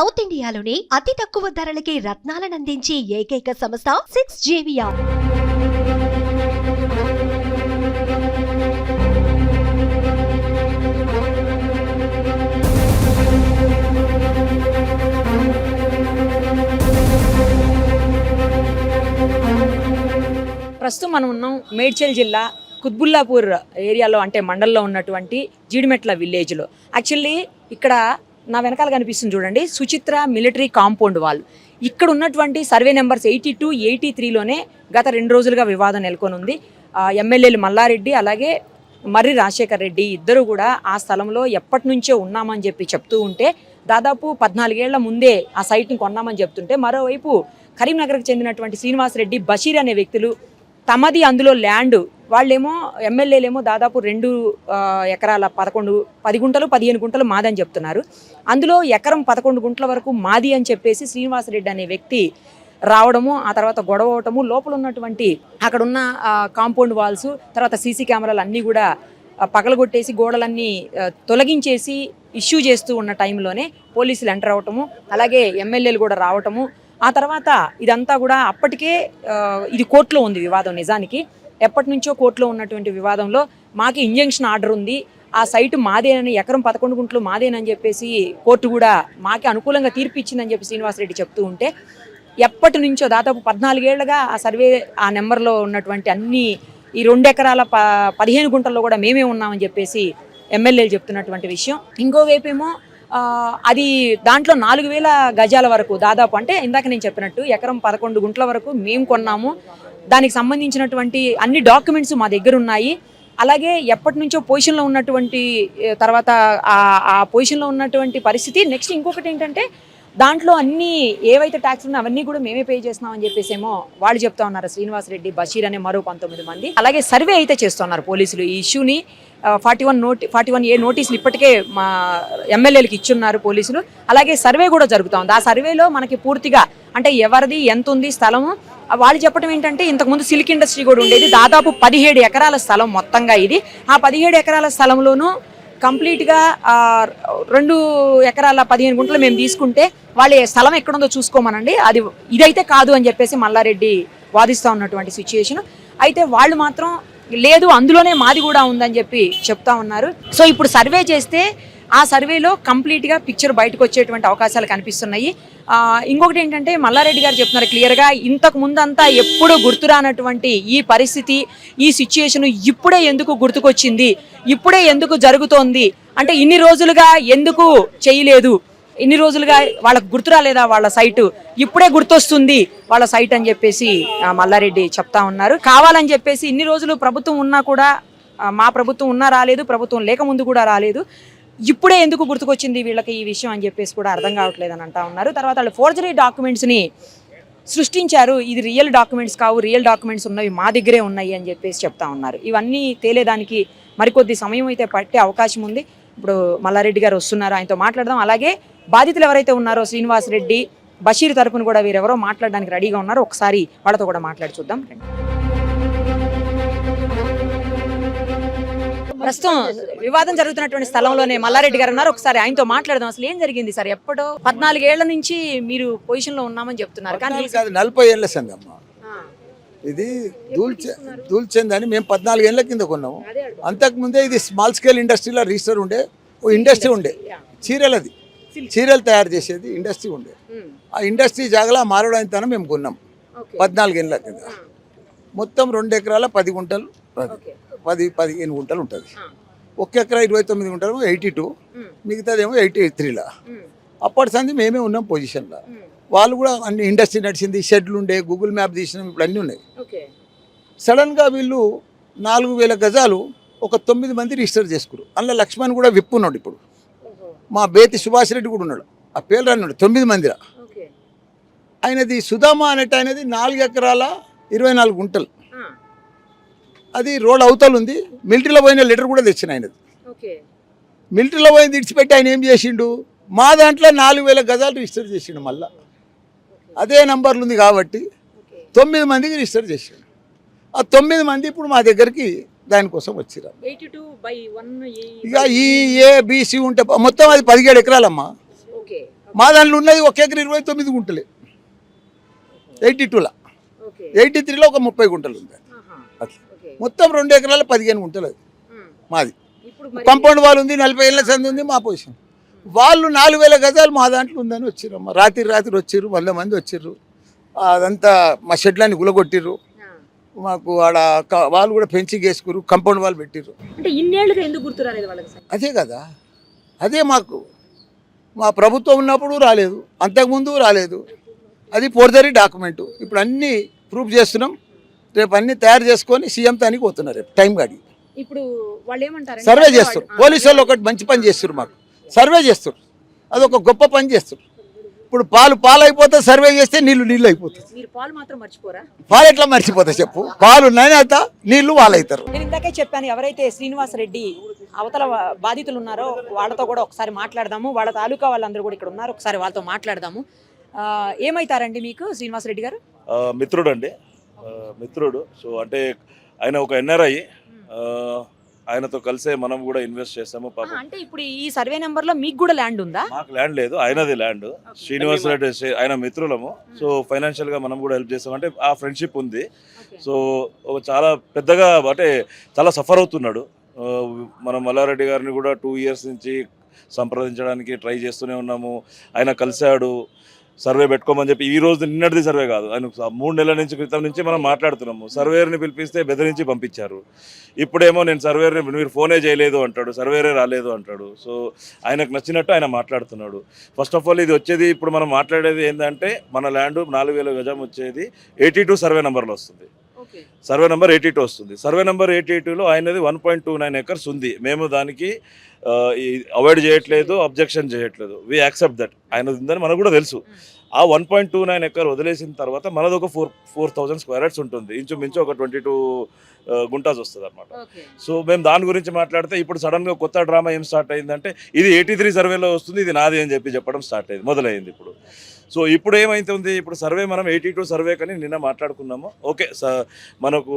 South ఇండియాలోని అతి తక్కువ ధరలకి రత్నాలనందించే ఏకైక సంస్థ 6JVR. ప్రస్తుతం మనం ఉన్నాం మేడ్చల్ జిల్లా కుత్బుల్లాపూర్ ఏరియాలో అంటే మండల్లో ఉన్నటువంటి జీడిమెట్ల విలేజ్లో. యాక్చువల్లీ ఇక్కడ నా వెనకాల కనిపిస్తుంది చూడండి, సుచిత్ర మిలిటరీ కాంపౌండ్ వాల్. ఇక్కడ ఉన్నటువంటి సర్వే నెంబర్స్ 82, 83లోనే గత 2 రోజులుగా వివాదం నెలకొని ఉంది. ఎమ్మెల్యేలు మల్లారెడ్డి అలాగే మర్రి రాజశేఖర్ రెడ్డి ఇద్దరు కూడా ఆ స్థలంలో ఎప్పటి నుంచో ఉన్నామని చెప్పి చెప్తూ ఉంటే, దాదాపు 14 ఏళ్ల ముందే ఆ సైట్ని కొన్నామని చెప్తుంటే, మరోవైపు కరీంనగర్కి చెందినటువంటి శ్రీనివాసరెడ్డి, బషీర్ అనే వ్యక్తులు తమది అందులో ల్యాండ్, వాళ్ళేమో ఎమ్మెల్యేలేమో దాదాపు 2 ఎకరాల 10 గుంటలు 15 గుంటలు మాదని చెప్తున్నారు. అందులో ఎకరం 11 గుంటల వరకు మాది అని చెప్పేసి శ్రీనివాసరెడ్డి అనే వ్యక్తి రావడము, ఆ తర్వాత గొడవ అవటము, లోపల ఉన్నటువంటి అక్కడున్న కాంపౌండ్ వాల్స్, తర్వాత సీసీ కెమెరాలు అన్నీ కూడా పగలగొట్టేసి గోడలన్నీ తొలగించేసి ఇష్యూ చేస్తూ ఉన్న టైంలోనే పోలీసులు ఎంటర్ అవటము, అలాగే ఎమ్మెల్యేలు కూడా రావటము. ఆ తర్వాత ఇదంతా కూడా అప్పటికే ఇది కోర్టులో ఉంది వివాదం. నిజానికి ఎప్పటి నుంచో కోర్టులో ఉన్నటువంటి వివాదంలో మాకు ఇంజంక్షన్ ఆర్డర్ ఉంది, ఆ సైటు మాదేనని, ఎకరం 11 గుంటలు మాదేనని చెప్పేసి కోర్టు కూడా మాకే అనుకూలంగా తీర్పు ఇచ్చిందని చెప్పి శ్రీనివాసరెడ్డి చెప్తూ ఉంటే, ఎప్పటి నుంచో దాదాపు 14 ఏళ్లుగా ఆ సర్వే ఆ నెంబర్లో ఉన్నటువంటి అన్ని ఈ 2 ఎకరాల 15 గుంటల్లో కూడా మేమే ఉన్నామని చెప్పేసి ఎమ్మెల్యేలు చెప్తున్నటువంటి విషయం. ఇంకోవైపేమో అది దాంట్లో 4000 గజాల వరకు దాదాపు, అంటే ఇందాక నేను చెప్పినట్టు ఎకరం 11 గుంటల వరకు మేము కొన్నాము, దానికి సంబంధించినటువంటి అన్ని డాక్యుమెంట్స్ మా దగ్గర ఉన్నాయి. అలాగే ఎప్పటి నుంచో పొజిషన్లో ఉన్నటువంటి తర్వాత ఆ పొజిషన్లో ఉన్నటువంటి పరిస్థితి. నెక్స్ట్ ఇంకొకటి ఏంటంటే, దాంట్లో అన్నీ ఏవైతే ట్యాక్స్ ఉన్నాయో అవన్నీ కూడా మేమే పే చేస్తున్నామని చెప్పేసి ఏమో వాళ్ళు చెప్తా ఉన్నారు, శ్రీనివాసరెడ్డి, బషీర్ అనే మరో 19 మంది. అలాగే సర్వే అయితే చేస్తున్నారు పోలీసులు. ఈ ఇష్యూని 41A నోటీసులు ఇప్పటికే మా ఎమ్మెల్యేలకు ఇచ్చున్నారు పోలీసులు. అలాగే సర్వే కూడా జరుగుతూ ఉంది. ఆ సర్వేలో మనకి పూర్తిగా అంటే ఎవరిది ఎంత ఉంది స్థలము, వాళ్ళు చెప్పడం ఏంటంటే, ఇంతకుముందు సిల్క్ ఇండస్ట్రీ కూడా ఉండేది, దాదాపు 17 ఎకరాల స్థలం మొత్తంగా ఇది. ఆ 17 ఎకరాల స్థలంలోనూ కంప్లీట్గా 2 ఎకరాల 15 గుంటలు మేము తీసుకుంటే వాళ్ళ స్థలం ఎక్కడుందో చూసుకోమనండి, అది ఇదైతే కాదు అని చెప్పేసి మల్లారెడ్డి వాదిస్తూ ఉన్నటువంటి సిచ్యుయేషన్. అయితే వాళ్ళు మాత్రం లేదు, అందులోనే మాది కూడా ఉందని చెప్పి చెప్తా ఉన్నారు. సో ఇప్పుడు సర్వే చేస్తే ఆ సర్వేలో కంప్లీట్గా పిక్చర్ బయటకు వచ్చేటువంటి అవకాశాలు కనిపిస్తున్నాయి. ఇంకొకటి ఏంటంటే, మల్లారెడ్డి గారు చెప్తున్నారు క్లియర్గా, ఇంతకు ముందంతా ఎప్పుడు గుర్తురానటువంటి ఈ పరిస్థితి, ఈ సిచ్యుయేషన్ ఇప్పుడే ఎందుకు గుర్తుకొచ్చింది, ఇప్పుడే ఎందుకు జరుగుతోంది అంటే, ఇన్ని రోజులుగా ఎందుకు చేయలేదు, ఇన్ని రోజులుగా వాళ్ళకు గుర్తురాలేదా వాళ్ళ సైటు, ఇప్పుడే గుర్తొస్తుంది వాళ్ళ సైట్ అని చెప్పేసి మల్లారెడ్డి చెప్తా ఉన్నారు. కావాలని చెప్పేసి ఇన్ని రోజులు ప్రభుత్వం ఉన్నా కూడా, మా ప్రభుత్వం ఉన్నా రాలేదు, ప్రభుత్వం లేకముందు కూడా రాలేదు, ఇప్పుడే ఎందుకు గుర్తుకొచ్చింది వీళ్ళకి ఈ విషయం అని చెప్పేసి కూడా అర్థం కావట్లేదు అని అంటా ఉన్నారు. తర్వాత వాళ్ళు ఫోర్జరీ డాక్యుమెంట్స్ని సృష్టించారు, ఇది రియల్ డాక్యుమెంట్స్ కావు, రియల్ డాక్యుమెంట్స్ ఉన్నవి మా దగ్గరే ఉన్నాయి అని చెప్పేసి చెప్తా ఉన్నారు. ఇవన్నీ తేలేదానికి మరికొద్ది సమయం అయితే పట్టే అవకాశం ఉంది. ఇప్పుడు మల్లారెడ్డి గారు వస్తున్నారు, ఆయనతో మాట్లాడదాం. అలాగే బాధితులు ఎవరైతే ఉన్నారో శ్రీనివాసరెడ్డి, బషీర్ తరపున కూడా వీరెవరో మాట్లాడడానికి రెడీగా ఉన్నారు. ఒకసారి వాళ్ళతో కూడా మాట్లాడి చూద్దాం. ప్రస్తుతం వివాదం జరుగుతున్నటువంటి స్థలంలోనే మల్లారెడ్డి గారు ఉన్నారు. ఒకసారి ఆయనతో మాట్లాడదాం. అసలు ఏం జరిగింది సార్? ఎప్పుడో 14 ఏళ్ల నుంచి మీరు పొజిషన్ లో ఉన్నామని చెప్తున్నారు, కానీ 40 ఏళ్ల సందమ్మ ఇది దూల్చంద్ అని మేము 14 ఏళ్ల కింద కొన్నాము. అంతకుముందే ఇది స్మాల్ స్కేల్ ఇండస్ట్రీలో రిజిస్టర్ ఉండే, ఓ ఇండస్ట్రీ ఉండే, చీరలది, చీరలు తయారు చేసేది ఇండస్ట్రీ ఉండే. ఆ ఇండస్ట్రీ జాగలా మారడానికి మేము కొన్నాం 14 ఏళ్ల కింద. మొత్తం 2 ఎకరాల 10 గుంటలు 15 గుంటలు ఉంటుంది. 1 ఎకరా 29 గుంటలు 82, మిగతాదేమో 83లా. అప్పటి సంది మేమే ఉన్నాం పొజిషన్లో. వాళ్ళు కూడా అన్ని ఇండస్ట్రీ నడిచింది, షెడ్లు ఉండే, గూగుల్ మ్యాప్ తీసినాం, ఇప్పుడు అన్నీ ఉన్నాయి. సడన్గా వీళ్ళు 4000 గజాలు ఒక 9 మంది రిజిస్టర్ చేసుకున్నారు. అందులో లక్ష్మణ్ కూడా విప్పు ఉన్నాడు. ఇప్పుడు మా బేతి సుభాష్ రెడ్డి కూడా ఉన్నాడు, ఆ పేరు రాన్నాడు 9 మందిరా. ఆయనది సుధామ అనేట ఆయనది 4 ఎకరాల 24 గుంటలు. అది రోడ్ అవతల ఉంది. మిలిటరీలో పోయిన లెటర్ కూడా తెచ్చిన ఆయనది. మిలిటరీలో పోయిన విడిచిపెట్టి ఆయన ఏం చేసిండు, మా దాంట్లో 4000 గజాలు రిజిస్టర్ చేసిండు. మళ్ళీ అదే నంబర్లు ఉంది కాబట్టి 9 మందికి రిజిస్టర్ చేసిండు. ఆ 9 మంది ఇప్పుడు మా దగ్గరికి దానికోసం వచ్చిరా. ఇక ఈ ఏబిసి ఉంటే మొత్తం అది 17 ఎకరాలమ్మా. మా దాంట్లో ఉన్నది 1 ఎకర్ 29 గుంటలే, 82లా, 83లో ఒక 30 గుంటలు ఉంది అట్లా. మొత్తం 2 ఎకరాల 15 గుంటలు అది మాది. కాంపౌండ్ వాల్ ఉంది, 40 ఏళ్ళ సంది ఉంది మా పొజిషన్. వాళ్ళు 4000 గజాలు మా దాంట్లో ఉందని వచ్చిర్రు. రాత్రి వచ్చిర్రు, 100 మంది వచ్చిర్రు. అదంతా మా షెడ్లని గులగొట్టిర్రు. మాకు ఆడ వాళ్ళు కూడా ఫెన్సింగ్ వేసుకురు, కాంపౌండ్ వాళ్ళు పెట్టిర్రు. అంటే ఇన్నేళ్ళుగా ఎందుకు గుర్తు రాలేదు వాళ్ళకి? అదే కదా, అదే మాకు మా ప్రభుత్వం ఉన్నప్పుడు రాలేదు, అంతకుముందు రాలేదు. అది ఫోర్జరీ డాక్యుమెంటు. ఇప్పుడు అన్నీ ప్రూఫ్ చేస్తున్నాం. రేపు అన్నీ తయారు చేసుకొని సీఎం తానికి పోతున్నారు. రేపు టైం గాడి ఇప్పుడు వాళ్ళు ఏమంటారు? సర్వే చేస్తారు. పోలీసు వాళ్ళు ఒకటి మంచి పని చేస్తారు, మాకు సర్వే చేస్తారు. అదొక గొప్ప పని చేస్తారు. ఇప్పుడు పాలు అయిపోతే సర్వే చేస్తే నీళ్ళు అయిపోతుంది. మీరు పాలు మాత్రం మర్చిపోరా? పాలు ఎట్లా మర్చిపోతా చెప్పు? పాలు నాణ్యత, నీళ్లు వాళ్ళవుతారు. నేను ఇందాకే చెప్పాను, ఎవరైతే శ్రీనివాస్ రెడ్డి అవతల బాధితులు ఉన్నారో వాళ్ళతో కూడా ఒకసారి మాట్లాడదాము. వాళ్ళ తాలూకా వాళ్ళందరూ కూడా ఇక్కడ ఉన్నారు, ఒకసారి వాళ్ళతో మాట్లాడదాము. ఏమైతారండి మీకు శ్రీనివాస్ రెడ్డి గారు? మిత్రుడు అండి, మిత్రుడు. సో అంటే ఆయన ఒక ఎన్ఆర్ఐ, ఆయనతో కలిసే మనం కూడా ఇన్వెస్ట్ చేస్తాము. పాపం అంటే ఇప్పుడు ఈ సర్వే నెంబర్ లో మీకు కూడా ల్యాండ్ ఉందా? మాకు ల్యాండ్ లేదు, ఆయనది ల్యాండ్. శ్రీనివాస్ రెడ్డి ఆయన మిత్రులము. సో ఫైనాన్షియల్ గా మనం కూడా హెల్ప్ చేస్తాం. అంటే ఆ ఫ్రెండ్షిప్ ఉంది. సో చాలా పెద్దగా అంటే చాలా సఫర్ అవుతున్నాడు. మనం మల్లారెడ్డి గారిని కూడా 2 years నుంచి సంప్రదించడానికి ట్రై చేస్తూనే ఉన్నాము. ఆయన కలిశాడు, సర్వే పెట్టుకోమని చెప్పి. ఈ రోజు నిన్నటిది సర్వే కాదు, ఆయన 3 నెలల నుంచి క్రితం నుంచి మనం మాట్లాడుతున్నాము. సర్వేర్ని పిలిపిస్తే బెదిరించి పంపించారు. ఇప్పుడేమో నేను సర్వేర్ని మీరు ఫోనే చేయలేదు అంటాడు, సర్వేరే రాలేదు అంటాడు. సో ఆయనకు నచ్చినట్టు ఆయన మాట్లాడుతున్నాడు. ఫస్ట్ ఆఫ్ ఆల్ ఇది వచ్చేది ఇప్పుడు మనం మాట్లాడేది ఏంటంటే మన ల్యాండ్ 4000 గజం వచ్చేది 82 సర్వే నెంబర్లో వస్తుంది. సర్వే నెంబర్ 82 వస్తుంది. సర్వే నెంబర్ 82లో ఆయనది 1.29 acres ఉంది. మేము దానికి అవాయిడ్ చేయట్లేదు, అబ్జెక్షన్ చేయట్లేదు. We accept that. ఆయన ఉందని మనకు కూడా తెలుసు. ఆ 1.29 acre వదిలేసిన తర్వాత మనది ఒక 4,000 square yards ఉంటుంది. ఇంచుమించు ఒక 22 గుంటాస్ వస్తుంది అనమాట. సో మేము దాని గురించి మాట్లాడితే ఇప్పుడు సడన్గా కొత్త డ్రామా ఏం స్టార్ట్ అయిందంటే ఇది 83 సర్వేలో వస్తుంది, ఇది నాది అని చెప్పడం స్టార్ట్ అయింది, మొదలైంది ఇప్పుడు. సో ఇప్పుడు ఏమైతుంది, ఇప్పుడు సర్వే మనం 82 సర్వే కానీ నిన్న మాట్లాడుకున్నాము. ఓకే, మనకు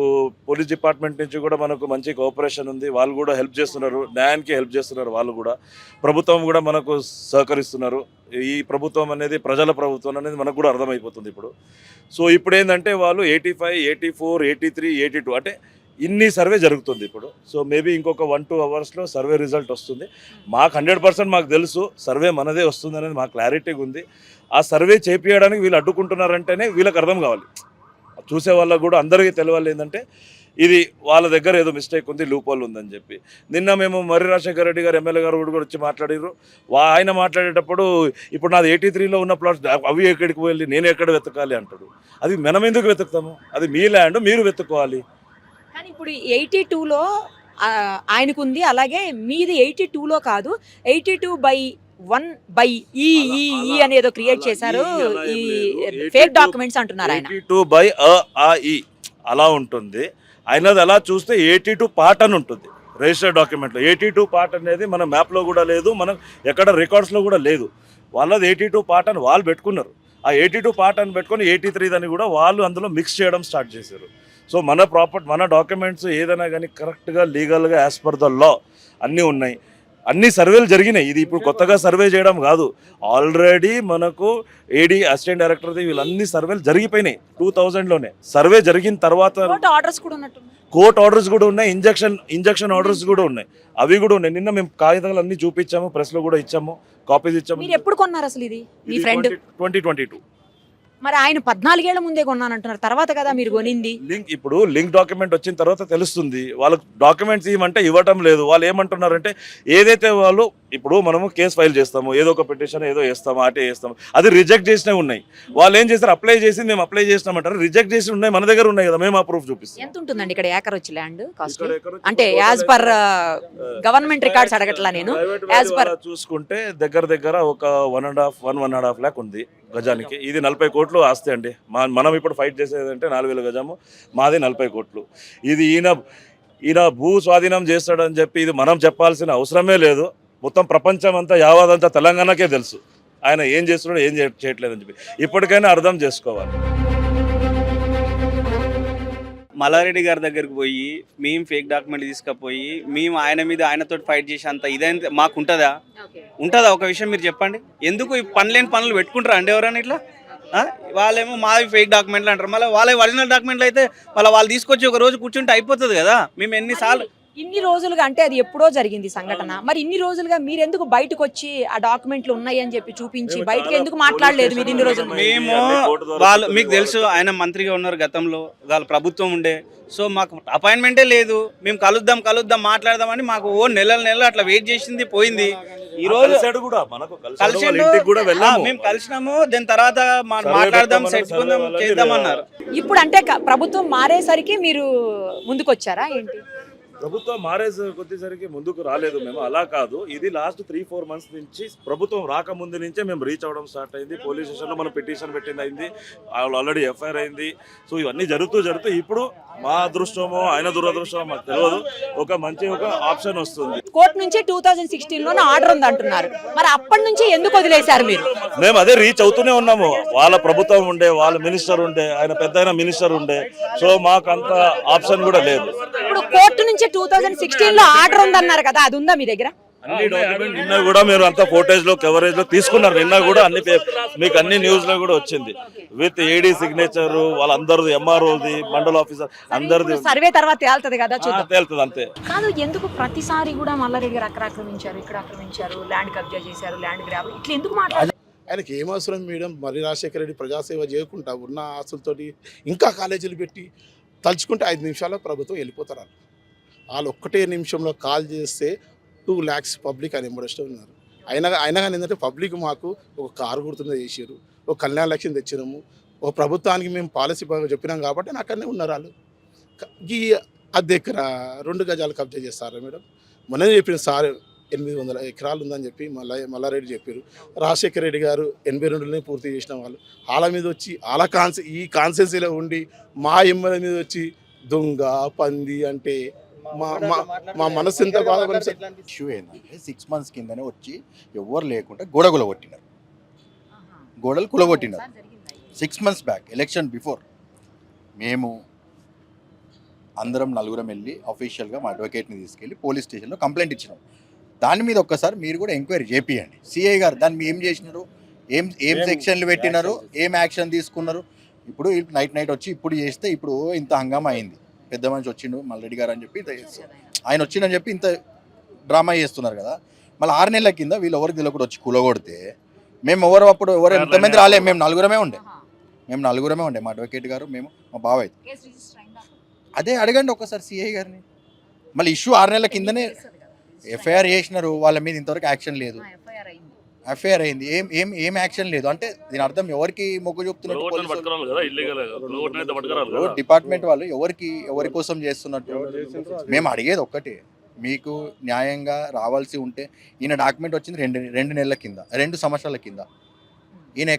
పోలీస్ డిపార్ట్మెంట్ నుంచి కూడా మనకు మంచి కోఆపరేషన్ ఉంది. వాళ్ళు కూడా హెల్ప్ చేస్తున్నారు, న్యాయానికి హెల్ప్ చేస్తున్నారు. వాళ్ళు కూడా ప్రభుత్వం కూడా మనకు సహకరిస్తున్నారు. ఈ ప్రభుత్వం అనేది ప్రజల ప్రభుత్వం అనేది మనకు కూడా అర్థమైపోతుంది ఇప్పుడు. సో ఇప్పుడు ఏంటంటే వాళ్ళు 85, 84, 83, 82 అంటే ఇన్ని సర్వే జరుగుతుంది ఇప్పుడు. సో మేబీ ఇంకొక 1-2 అవర్స్లో సర్వే రిజల్ట్ వస్తుంది. మాకు 100% మాకు తెలుసు సర్వే మనదే వస్తుంది అనేది మాకు క్లారిటీగా ఉంది. ఆ సర్వే చేపించడానికి వీళ్ళు అడ్డుకుంటున్నారంటేనే వీళ్ళకి అర్థం కావాలి, చూసే వాళ్ళకు కూడా అందరికీ తెలియాలి ఏంటంటే ఇది వాళ్ళ దగ్గర ఏదో మిస్టేక్ ఉంది, లూపోల్ ఉందని చెప్పి. నిన్న మేము మర్రి రాజశేఖర రెడ్డి గారు ఎమ్మెల్యే గారు కూడా వచ్చి మాట్లాడారు. ఆయన మాట్లాడేటప్పుడు ఇప్పుడు నాది 83లో ఉన్న ప్లాట్స్ అవి ఎక్కడికి వెళ్ళి నేను ఎక్కడ వెతకాలి అంటాడు. అది మనం ఎందుకు వెతుకుతాము? అది మీ ల్యాండ్, మీరు వెతుక్కోవాలి. కానీ ఇప్పుడు 82లో ఆయనకు ఉంది, అలాగే మీది 82లో కాదు, 82/1/E అనేదో క్రియేట్ చేశారు. ఈ ఫేక్ డాక్యుమెంట్స్ అంటున్నారు ఆయన. 82/E అలా ఉంటుంది. ఆయనది అలా చూస్తే 82 పార్ట్ అని ఉంటుంది రిజిస్టర్డ్ డాక్యుమెంట్లో. 82 పార్ట్ అనేది మన మ్యాప్లో కూడా లేదు, మనం ఎక్కడ రికార్డ్స్లో కూడా లేదు. వాళ్ళది 82 పార్ట్ అని వాళ్ళు పెట్టుకున్నారు. ఆ 82 పార్ట్ అని పెట్టుకొని 83 అని కూడా వాళ్ళు అందులో మిక్స్ చేయడం స్టార్ట్ చేశారు. సో మన ప్రాపర్టీ, మన డాక్యుమెంట్స్ ఏదైనా కానీ కరెక్ట్గా లీగల్గా యాజ్ పర్ ద లా అన్నీ ఉన్నాయి. అన్ని సర్వేలు జరిగినాయి. ఇది ఇప్పుడు కొత్తగా సర్వే చేయడం కాదు. ఆల్రెడీ మనకు ఏడీ అసిస్టెంట్ డైరెక్టర్ది వీళ్ళన్ని సర్వేలు జరిగిపోయినాయి 2000లోనే. సర్వే జరిగిన తర్వాత కోర్ట్ ఆర్డర్స్ కూడా ఉన్నాయి, ఇంజక్షన్ ఆర్డర్స్ కూడా ఉన్నాయి, అవి కూడా ఉన్నాయి. నిన్న మేము కాగితాలు అన్ని చూపించాము, ప్రెస్లో కూడా ఇచ్చాము, కాపీస్ ఇచ్చాము. మీరు ఎప్పుడు కొన్నారు అసలు ఇది? మీ ఫ్రెండ్ 2022. మరి ఆయన 14 ఏళ్ల ముందే కొన్నానంటున్నారు, తర్వాత కదా మీరు కొనింది. లింక్ డాక్యుమెంట్ వచ్చిన తర్వాత తెలుస్తుంది. వాళ్ళకి డాక్యుమెంట్స్ ఇవ్వమంటే ఇవ్వటం లేదు. వాళ్ళు ఏమంటున్నారంటే ఏదైతే వాళ్ళు ఇప్పుడు మనము కేసు ఫైల్ చేస్తాము, ఏదో ఒక పిటిషన్ ఏదో వేస్తాము, ఆటే వేస్తాము, అది రిజెక్ట్ చేసినవి ఉన్నాయి. వాళ్ళు ఏం చేస్తారు, అప్లై చేసి మేము అప్లై చేసినామంటారు, రిజెక్ట్ చేసి ఉన్నాయి, మన దగ్గర ఉన్నాయి కదా, మేము ఆ ప్రూఫ్ చూపిస్తాం. ఎంత ఉంటుందండి ఇక్కడ ఏకర్ వచ్చి ల్యాండ్ కాస్ట్? అంటే యాజ్ పర్ గవర్నమెంట్ రికార్డ్స్ అడగట్లా నేను, యాజ్ పర్ చూసుకుంటే దగ్గర ఒక 1.5 lakh ఉంది గజానికి. ఇది 40 కోట్లు ఆస్తి అండి. మనం ఇప్పుడు ఫైట్ చేసేదంటే 4000 గజము, మాది 40 కోట్లు. ఇది ఈయన భూ స్వాధీనం చేస్తాడని చెప్పి ఇది మనం చెప్పాల్సిన అవసరమే లేదు. మొత్తం ప్రపంచం అంతా, యావదంతా తెలంగాణకే తెలుసు ఆయన ఏం చేస్తున్నాడో ఏం చేయట్లేదని చెప్పి. ఇప్పటికైనా అర్థం చేసుకోవాలి. మల్లారెడ్డి గారి దగ్గరికి పోయి మేము ఫేక్ డాక్యుమెంట్ తీసుకుపోయి మేము ఆయన మీద ఆయనతో ఫైట్ చేసేంత ఇదైతే మాకు ఉంటుందా ఒక విషయం మీరు చెప్పండి. ఎందుకు ఈ పనిలేని పనులు పెట్టుకుంటారా అండి ఎవరైనా ఇట్లా? వాళ్ళేమో మావి ఫేక్ డాక్యుమెంట్లు అంటారు, మళ్ళీ వాళ్ళ ఒరిజినల్ డాక్యుమెంట్లు అయితే మళ్ళీ వాళ్ళు తీసుకొచ్చి ఒక రోజు కూర్చుంటే అయిపోతుంది కదా. మేము ఎన్నిసార్లు ఇన్ని రోజులుగా అంటే అది ఎప్పుడో జరిగింది సంఘటన, మరి ఇన్ని రోజులుగా మీరు ఎందుకు బయటకు వచ్చి ఆ డాక్యుమెంట్లు ఉన్నాయి అని చెప్పి చూపించి బయటకు ఎందుకు మాట్లాడలేదు మీరు ఇన్ని రోజులు? మేము వాళ్ళు మీకు తెలుసు ఆయన మంత్రిగా ఉన్నారు గతంలో, వాళ్ళ ప్రభుత్వం ఉండే, సో మాకు అపాయింట్మెంటే లేదు. మేము కలుద్దాం మాట్లాడదామని మాకు నెలలు అట్లా వెయిట్ చేసింది పోయింది. ఈ రోజు మేము కలిసినాము, దాని తర్వాత మాట్లాడదాం సెట్చుకుందాం చేద్దామన్నారు. ఇప్పుడు అంటే ప్రభుత్వం మారేసరికి మీరు ముందుకు వచ్చారా ఏంటి? ప్రభుత్వం కొద్దిసరికి ముందుకు రాలేదు. మేము అలా కాదు, ఇది లాస్ట్ 3-4 months నుంచి ప్రభుత్వం రాకముందు నుంచే మేము రీచ్ అవ్వడం స్టార్ట్ అయింది. పోలీస్ స్టేషన్లో మనం పిటిషన్ పెట్టింది అయింది, ఆల్రెడీ ఎఫ్ఐఆర్ అయింది. సో ఇవన్నీ జరుగుతూ ఇప్పుడు మా అదృష్టమో ఆయన దురదృష్టమో మాకు తెలియదు, ఒక మంచి ఆప్షన్ వస్తుంది. కోర్టు నుంచి 2016లోనే ఆర్డర్ ఉంది అంటున్నారు, మరి అప్పటి నుంచి ఎందుకు వదిలేశారు మీరు? మేము అదే రీచ్ అవుతూనే ఉన్నాము. వాళ్ళ ప్రభుత్వం ఉండే, వాళ్ళ మినిస్టర్ ఉండే, ఆయన పెద్ద మినిస్టర్ ఉండే, సో మాకు అంత ఆప్షన్ కూడా లేదు. ఇప్పుడు కోర్టు నుంచి 2016లో ఆర్డర్ ఉందన్నారు కదా, అది ఉందా మీ దగ్గర? అన్ని డాక్యుమెంట్ నిన్న కూడా మీరు అంతా ఫోటేజ్ లో కవరేజ్ లో తీసుకున్నారు. నిన్న కూడా మీకు అన్ని న్యూస్ లో కూడా వచ్చింది విత్ ఏడీ సిగ్నేచర్, వాళ్ళందరిది, ఎంఆర్ఓది, మండల ఆఫీసర్ అందరిది. సర్వే తర్వాత తేలుతుంది కదా, తేలుతుంది అంతే. కాదు, ఎందుకు ప్రతిసారి కూడా మల్లారెడ్డి గారు అక్కడ ఆక్రమించారు, ఇక్కడ ఆక్రమించారు, ల్యాండ్ కబ్జా చేశారు, ల్యాండ్ గ్రాబ్, ఇట్లా ఎందుకు మాట్లాడారు? ఆయనకి ఏం అవసరం మేడం? మరి రాజశేఖర రెడ్డి ప్రజాసేవ చేయకుండా ఉన్న ఆస్తులతోటి ఇంకా కాలేజీలు పెట్టి తలుచుకుంటే 5 నిమిషాల్లో ప్రభుత్వం వెళ్ళిపోతారు. వాళ్ళు ఒక్కటే నిమిషంలో కాల్ చేస్తే 2 lakhs పబ్లిక్ అని ఎంబడేస్తూ ఉన్నారు. అయినా కానీ ఏంటంటే పబ్లిక్ మాకు ఒక కారు గుర్తుందో చేసారు, ఒక కళ్యాణ లక్ష్యం తెచ్చినాము, ఒక ప్రభుత్వానికి మేము పాలసీ చెప్పినాం కాబట్టి అక్కడనే ఉన్నారు వాళ్ళు. ఈ అద్దె ఎకరా 2 గజాలు కబ్జా చేస్తారా మేడం? మొన్ననే చెప్పిన సార్ 800 ఎకరాలు ఉందని చెప్పి మల్లారెడ్డి చెప్పారు. రాజశేఖర రెడ్డి గారు 82లోనే పూర్తి చేసిన వాళ్ళు. వాళ్ళ మీద వచ్చి ఈ కాన్స్టెన్సీలో ఉండి మా ఎమ్మెల్యే మీద వచ్చి దొంగ పంది అంటే మా మనసు ఎంత బాధపడి. ఇష్యూ ఏంటంటే 6 months కిందనే వచ్చి ఎవరు లేకుండా గోడలు కులగొట్టినారు 6 months బ్యాక్, ఎలక్షన్ బిఫోర్. మేము అందరం 4 వెళ్ళి అఫీషియల్గా మా అడ్వకేట్ని తీసుకెళ్ళి పోలీస్ స్టేషన్లో కంప్లైంట్ ఇచ్చినాం. దాని మీద ఒక్కసారి మీరు కూడా ఎంక్వైరీ చేపియండి. సిఐ గారు దాన్ని మీరు ఏం చేసినారు, ఏం సెక్షన్లు పెట్టినారు, ఏం యాక్షన్ తీసుకున్నారు. ఇప్పుడు నైట్ వచ్చి ఇప్పుడు చేస్తే ఇప్పుడు ఇంత హంగామా అయింది. పెద్ద మనిషి వచ్చిండు మల్లారెడ్డి గారు అని చెప్పి ఆయన వచ్చిండని చెప్పి ఇంత డ్రామా చేస్తున్నారు కదా. మళ్ళీ 6 నెలల కింద వీళ్ళు ఎవరికి తెలియకుండా వచ్చి కూలగొడితే మేము ఎవరు ఎంతమంది రాలే, మేము 4 ఉండే. మా అడ్వకేట్ గారు, మేము, మా బాబాయ్. అదే అడగండి ఒకసారి సిఐ గారిని. మళ్ళీ ఇష్యూ 6 నెలల కిందనే ఎఫ్ఐఆర్ చేసినారు, వాళ్ళ మీద ఇంతవరకు యాక్షన్ లేదు. ఎఫ్ఐఆర్ అయింది, ఏం యాక్షన్ లేదు. అంటే దీని అర్థం ఎవరికి మొగ్గు చూపుతున్నట్టు డిపార్ట్మెంట్ వాళ్ళు ఎవరి కోసం చేస్తున్నట్టు. మేము అడిగేది ఒక్కటే, మీకు న్యాయంగా రావాల్సి ఉంటే ఈయన డాక్యుమెంట్ వచ్చింది 2 నెలల కింద, 2 సంవత్సరాల కింద. ఈయన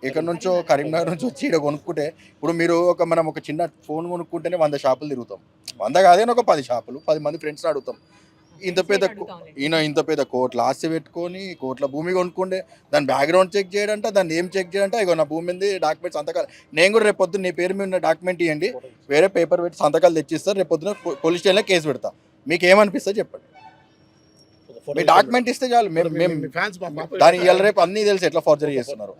ఎక్కడి నుంచో కరీంనగర్ నుంచి వచ్చి ఇక్కడ కొనుక్కుంటే, ఇప్పుడు మీరు మనం ఒక చిన్న ఫోన్ కొనుక్కుంటేనే 100 షాపులు తిరుగుతాం. 100 కాదని ఒక 10 షాపులు, 10 మంది ఫ్రెండ్స్ని అడుగుతాం. ఇంత పెద్ద కోట్ల ఆస్తి పెట్టుకొని కోట్ల భూమి కొనుక్కుంటే దాని బ్యాక్గ్రౌండ్ చెక్ చేయడంట, దాన్ని ఏం చెక్ చేయడంట. ఇగో నా భూమి మీద డాక్యుమెంట్స్ సంతకాలు, నేను కూడా రేపు పొద్దున్న నీ పేరు మీద ఉన్న డాక్యుమెంట్ ఇవ్వండి, వేరే పేపర్ పెట్టి సంతకాలు తెచ్చిస్తారు, రేపు పొద్దున పోలీస్ స్టేషన్లో కేసు పెడతా. మీకు ఏమనిపిస్తుంది చెప్పండి. మీ డాక్యుమెంట్ ఇస్తే చాలు. దాని ఇవాళ రేపు అన్నీ తెలిసి ఎట్లా ఫోర్జరీ చేస్తున్నారు.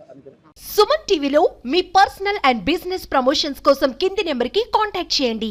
సుమన్ టీవీలో మీ పర్సనల్ అండ్ బిజినెస్ ప్రమోషన్స్ కోసం కింది నెంబర్కి కాంటాక్ట్ చేయండి.